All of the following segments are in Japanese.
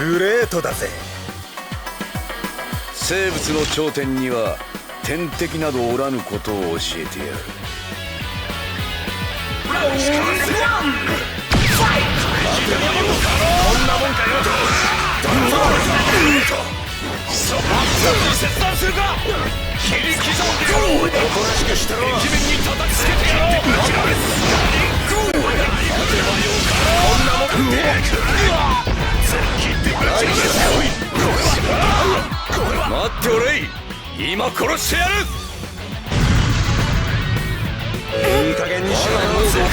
グレートだぜ。生物の頂点には天敵などおらぬことを教えてやる。こんなもんかよ。切断するか。切り刻んでやろう。おとなしくしてろ。駅面に叩きつけてやろう。こんなもんか。待っておれい。今殺してやる。いい加減にしろよ。水平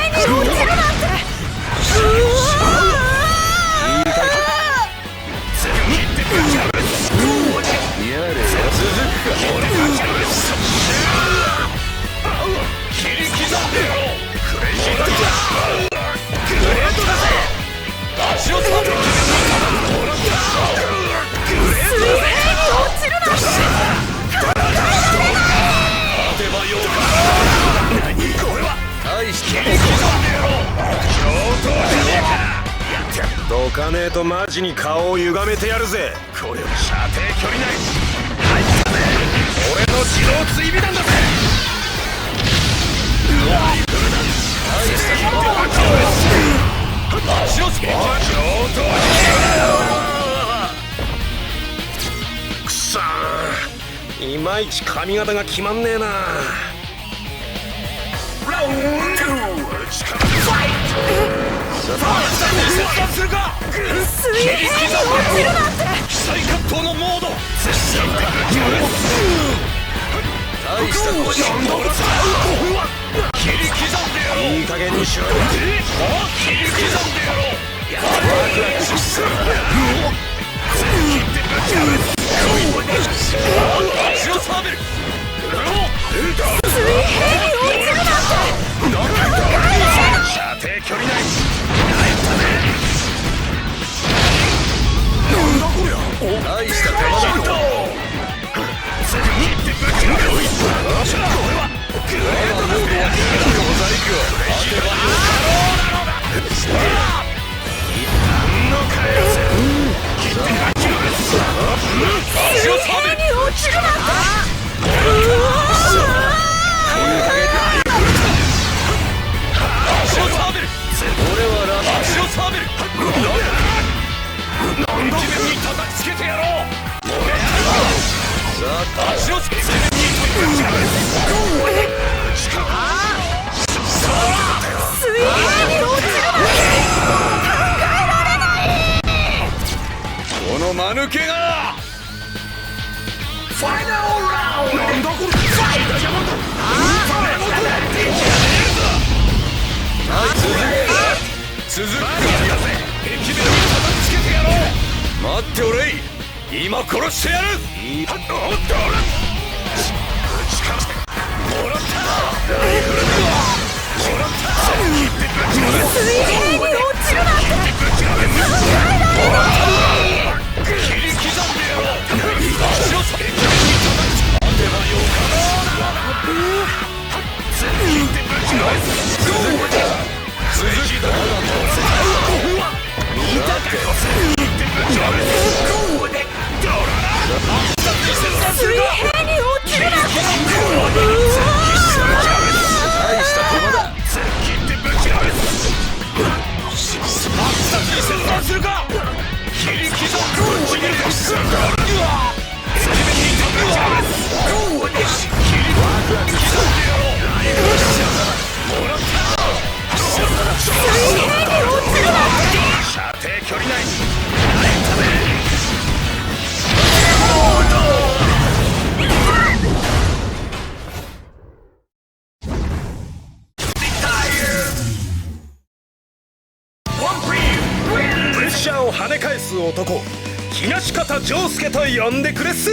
に落ちるなんて。やれ続くか。切り刻んでやろう。クレイジーダイヤグレートだぜ。足をつまんで水平に落ちるなんて。勝てばよか。何これは。大して切り刻んでやろう。上等じゃねえか。どかねえとマジに顔を歪めてやるぜ。これは射程距離内。入ったぜ。俺の自動追尾弾だぜ。ライフルだ。大したものだ。足をつけ。上等じゃねえか。くそー、いまいち髪型が決まんねえな。ラウンド2。力でファイト。切断するか。水平に落ちるなんて。機体葛藤のモード。大したことなんだ。切り刻んでやろう。いい加減にしろよ。切り刻んでやろう。ワクワクする。切ってぶち破る。足をサーベル。水平に落ちるなんて。射程距離内。入ったぜ。なんだこりゃ。大した手間だ。切ってぶち破る。これはグレートだぜ。小細工を当てばよかろうだろうだ。なんのかよ。切ってぶち破る。足をサーベル。水平に落ちるなんて。足をサーベル。俺はラマ。足をサーベル。なんだ。地面に叩きつけてやろう。さあ足をつけて地面に叩きつけてやろう。水平に落ちるなんて。考えられない。この間抜けが。ファイナルラウンド。なんだこれ。ファイダイヤモンド。続くか。駅面に叩きつけてやろう。待っておれい。今殺してやる。いい。おっともらった。ライフルだ。もらった。水平に落ちるなんて。考えられない。切り刻んでやろう。足をつけ。駅面に叩きつけ。待てばよかろうだ。切ってぶち返す。続きだ。見たかよ。水平に落ちるなんて。大した手間だ。切ってぶち返す。切断するか。切り刻む。ぶち切れ。駅面にぶち返す。切り刻んでやろう。もらった。水平に落ちるなんて。射程距離内。入ったぜ。プレッシャーを跳ね返す男、東方丈介と呼んでくれっす。